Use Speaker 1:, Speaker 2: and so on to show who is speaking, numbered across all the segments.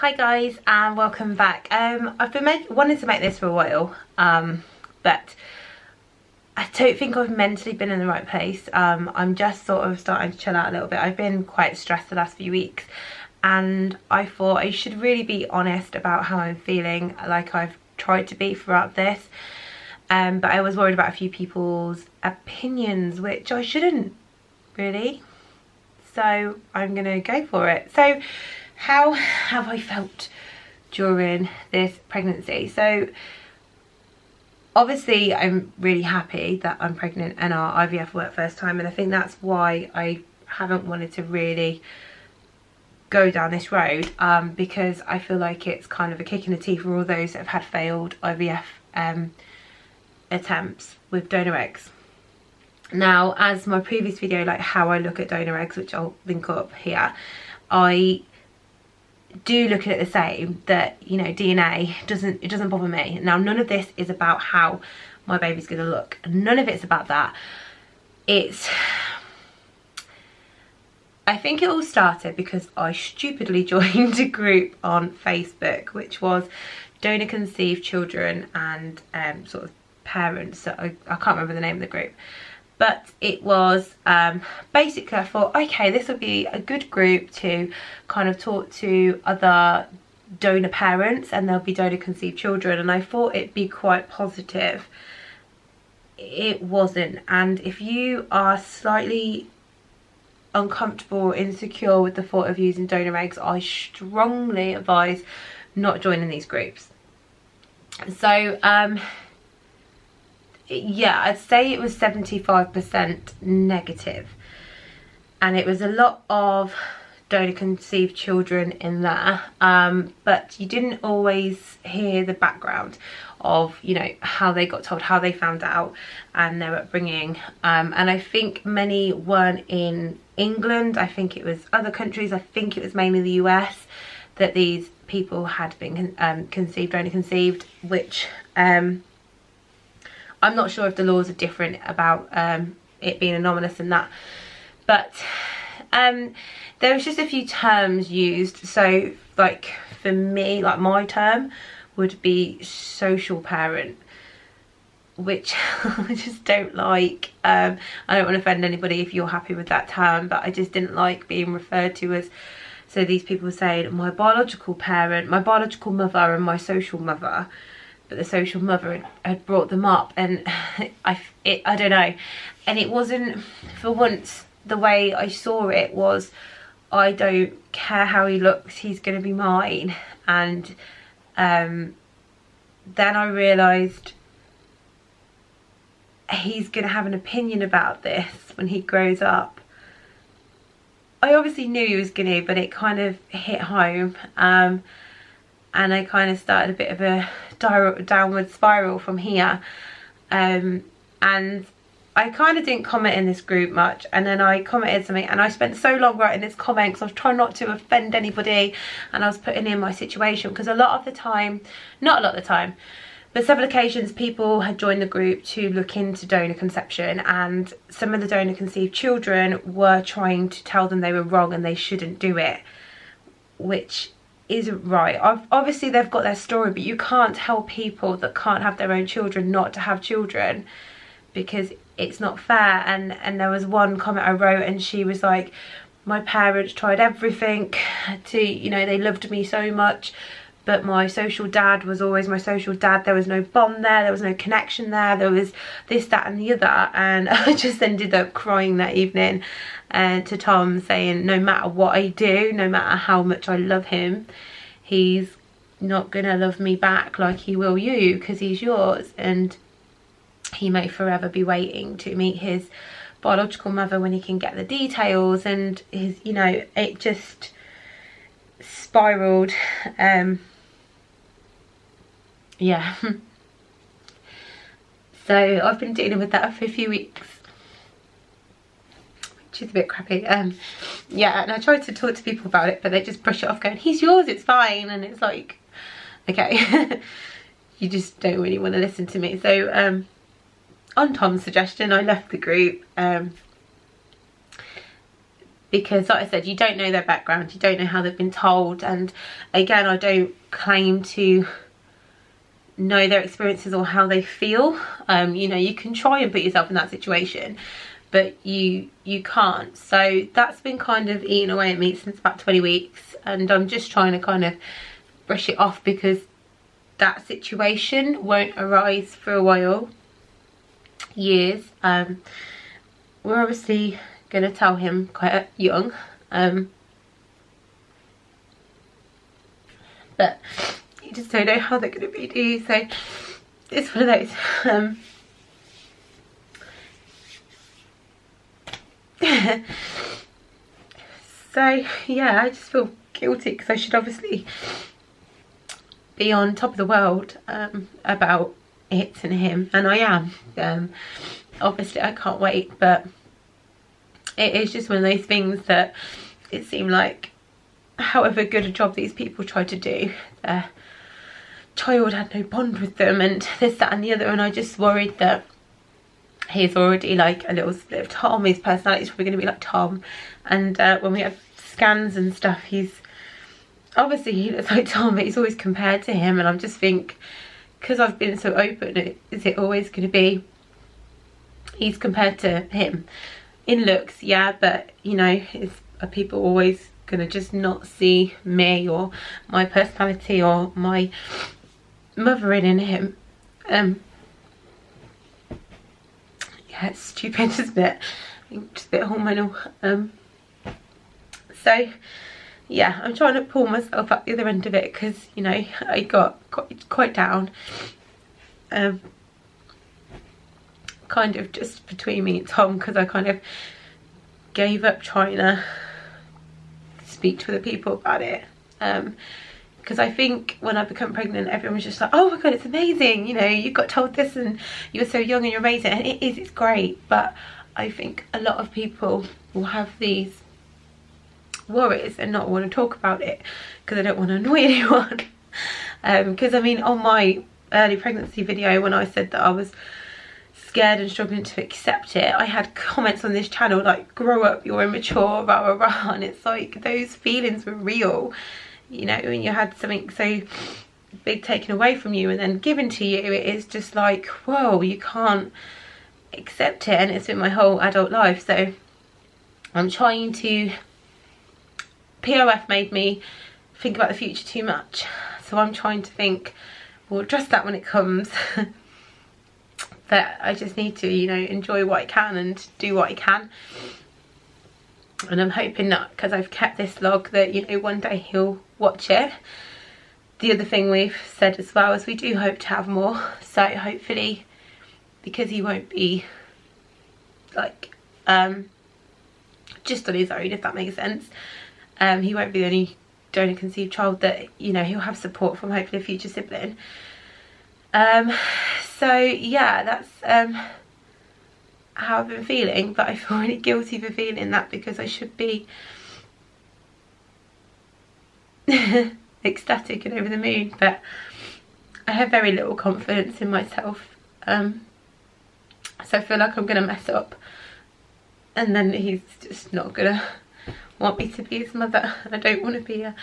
Speaker 1: Hi guys, and welcome back. I've been wanting to make this for a while, but I don't think I've mentally been in the right place. I'm just sort of starting to chill out a little bit. I've been quite stressed the last few weeks, and I thought I should really be honest about how I'm feeling, like I've tried to be throughout this. But I was worried about a few people's opinions, which I shouldn't really. So I'm gonna go for it. So how have I felt during this pregnancy? So obviously I'm really happy that I'm pregnant and our IVF worked first time, and I think that's why I haven't wanted to really go down this road, because I feel like it's kind of a kick in the teeth for all those that have had failed IVF attempts with donor eggs. Now, as my previous video, like how I look at donor eggs, which I'll link up here, I do look at it the same, that, you know, DNA doesn't bother me. Now, none of this is about how my baby's gonna look. None of it's about that. I think it all started because I stupidly joined a group on Facebook, which was donor conceived children and sort of parents. So I can't remember the name of the group. But it was basically, I thought, okay, this would be a good group to kind of talk to other donor parents, and there'll be donor conceived children, and I thought it'd be quite positive. It wasn't. And if you are slightly uncomfortable or insecure with the thought of using donor eggs, I strongly advise not joining these groups. So yeah, I'd say it was 75% negative, and it was a lot of donor conceived children in there, but you didn't always hear the background of, you know, how they got told, how they found out, and their upbringing. And I think many weren't in England. I think it was other countries. I think it was mainly the US that these people had been donor conceived, which I'm not sure if the laws are different about it being anomalous and that, but there was just a few terms used. So like for me, like my term would be social parent, which I just don't like. I don't want to offend anybody if you're happy with that term, but I just didn't like being referred to as, so these people were saying my biological parent, my biological mother and my social mother. But the social mother had brought them up, and I don't know, and it wasn't, for once the way I saw it was, I don't care how he looks, he's going to be mine. And then I realised he's going to have an opinion about this when he grows up. I obviously knew he was going to, but it kind of hit home, and I kind of started a bit of a downward spiral from here, and I kind of didn't comment in this group much, and then I commented something, and I spent so long writing this comment because I was trying not to offend anybody, and I was putting in my situation, because a lot of the time, not a lot of the time, but several occasions, people had joined the group to look into donor conception, and some of the donor conceived children were trying to tell them they were wrong and they shouldn't do it, which isn't right. Obviously they've got their story, but you can't tell people that can't have their own children not to have children, because it's not fair. And there was one comment I wrote, and she was like, my parents tried everything to, you know, they loved me so much, but my social dad was always my social dad. There was no bond there was no connection there was this, that and the other. And I just ended up crying that evening to Tom, saying no matter what I do, no matter how much I love him, he's not gonna love me back like he will you, because he's yours, and he may forever be waiting to meet his biological mother when he can get the details. And his, you know, it just spiraled. Yeah. So I've been dealing with that for a few weeks, which is a bit crappy. Yeah, and I tried to talk to people about it, but they just brush it off going, he's yours, it's fine. And it's like, okay. You just don't really want to listen to me. So on Tom's suggestion, I left the group. because like I said, you don't know their background, you don't know how they've been told, and again, I don't claim to know their experiences or how they feel. You know, you can try and put yourself in that situation, but you can't. So that's been kind of eating away at me since about 20 weeks, and I'm just trying to kind of brush it off, because that situation won't arise for a while, years. We're obviously going to tell him quite young, but you just don't know how they're going to be, do you? So it's one of those. So yeah, I just feel guilty, because I should obviously be on top of the world about it and him, and I am. Obviously I can't wait, but it is just one of those things that it seemed like, however good a job these people tried to do, their child had no bond with them, and this, that and the other, and I just worried that he's already like a little split of Tom. His personality is probably going to be like Tom, and when we have scans and stuff, he's obviously, he looks like Tom, but he's always compared to him, and I'm just think, because I've been so open, is it always going to be he's compared to him in looks? Yeah, but you know, are people always going to just not see me or my personality or my mothering in him? Yeah, it's stupid, isn't it? I think just a bit hormonal. So yeah, I'm trying to pull myself up the other end of it, because you know, I got quite down, kind of just between me and Tom, because I kind of gave up trying to speak to other people about it, because I think when I become pregnant, everyone was just like, oh my god, it's amazing, you know, you got told this and you were so young and you're amazing, and it is, it's great. But I think a lot of people will have these worries and not want to talk about it, because I don't want to annoy anyone. Because I mean, on my early pregnancy video, when I said that I was scared and struggling to accept it, I had comments on this channel like, grow up, you're immature, blah blah blah, and it's like, those feelings were real, you know, when you had something so big taken away from you and then given to you. It is just like, whoa, you can't accept it, and it's been my whole adult life. So I'm trying to, POF made me think about the future too much, so I'm trying to think, we'll address that when it comes. That I just need to, you know, enjoy what I can and do what I can. And I'm hoping that, because I've kept this log, that, you know, one day he'll watch it. The other thing we've said as well is we do hope to have more, so hopefully, because he won't be like just on his own, if that makes sense, he won't be the only donor conceived child, that, you know, he'll have support from hopefully a future sibling. So yeah, that's how I've been feeling, but I feel really guilty for feeling that, because I should be ecstatic and over the moon, but I have very little confidence in myself, so I feel like I'm gonna mess up, and then he's just not gonna want me to be his mother, and I don't want to be a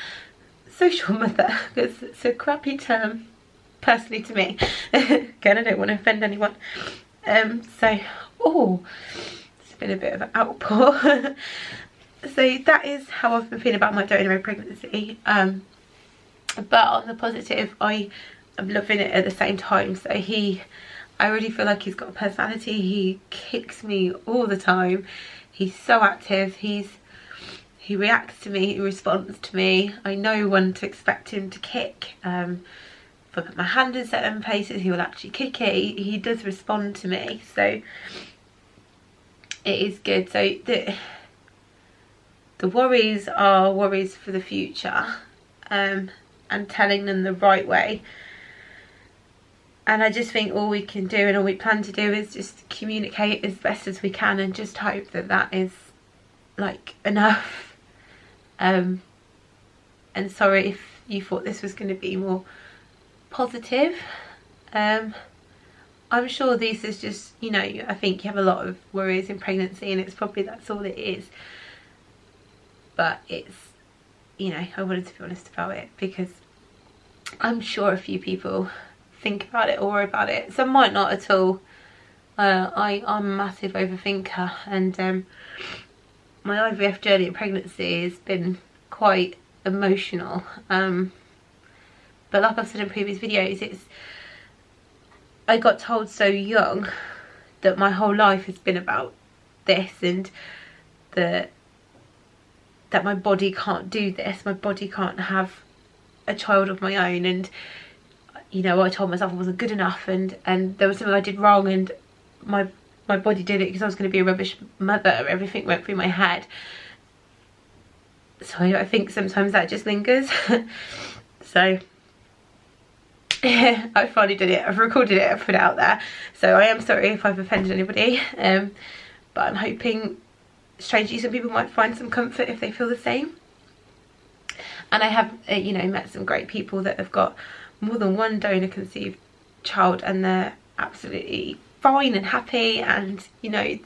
Speaker 1: social mother, because it's a crappy term personally to me. Again, I don't want to offend anyone. So, oh, it's been a bit of an outpour. So that is how I've been feeling about my donor pregnancy. But on the positive, I am loving it at the same time. So I already feel like he's got a personality. He kicks me all the time. He's so active. He reacts to me, he responds to me. I know when to expect him to kick. If I put my hand in certain places, he will actually kick it. He does respond to me, so it is good. So the worries are worries for the future, and telling them the right way. And I just think all we can do and all we plan to do is just communicate as best as we can, and just hope that that is like enough. And sorry if you thought this was going to be more positive. I'm sure this is just, you know, I think you have a lot of worries in pregnancy, and it's probably that's all it is. but it's, you know, I wanted to be honest about it because I'm sure a few people think about it or worry about it. Some might not at all. I'm a massive overthinker, and my IVF journey in pregnancy has been quite emotional. But like I've said in previous videos, I got told so young that my whole life has been about this, and that my body can't do this, my body can't have a child of my own, and you know, I told myself I wasn't good enough, and there was something I did wrong, and my body did it because I was going to be a rubbish mother. Everything went through my head, so I think sometimes that just lingers. So I finally did it, I've recorded it, I've put it out there, so I am sorry if I've offended anybody, but I'm hoping strangely some people might find some comfort if they feel the same. And I have you know, met some great people that have got more than one donor conceived child, and they're absolutely fine and happy, and you know,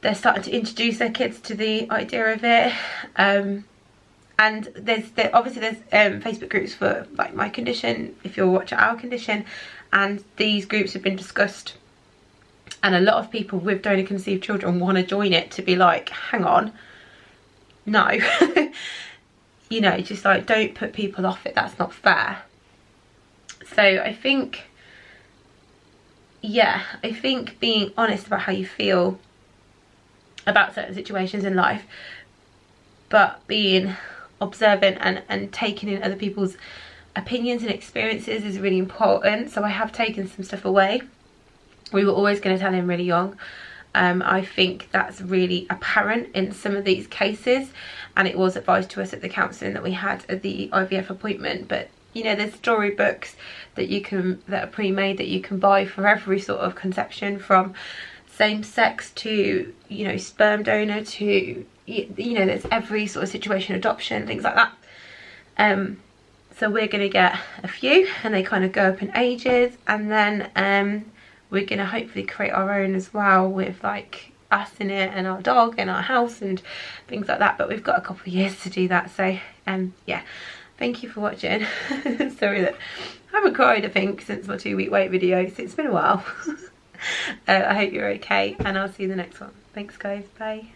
Speaker 1: they're starting to introduce their kids to the idea of it. And obviously there's Facebook groups for like my condition, if you're watching our condition, and these groups have been discussed, and a lot of people with donor conceived children want to join it to be like, hang on, no. You know, just like, don't put people off it, that's not fair. So I think, yeah, I think being honest about how you feel about certain situations in life, but being observant and taking in other people's opinions and experiences is really important. So I have taken some stuff away. We were always going to tell him really young. I think that's really apparent in some of these cases, and it was advised to us at the counselling that we had at the IVF appointment. But you know, there's storybooks that are pre-made that you can buy for every sort of conception, from same-sex to, you know, sperm donor to, you know, there's every sort of situation, adoption, things like that. So we're going to get a few, and they kind of go up in ages, and then we're going to hopefully create our own as well, with like us in it and our dog and our house and things like that. But we've got a couple of years to do that. So yeah, thank you for watching. Sorry that I haven't cried, I think, since my 2-week wait video, so it's been a while. I hope you're okay, and I'll see you in the next one. Thanks guys, bye.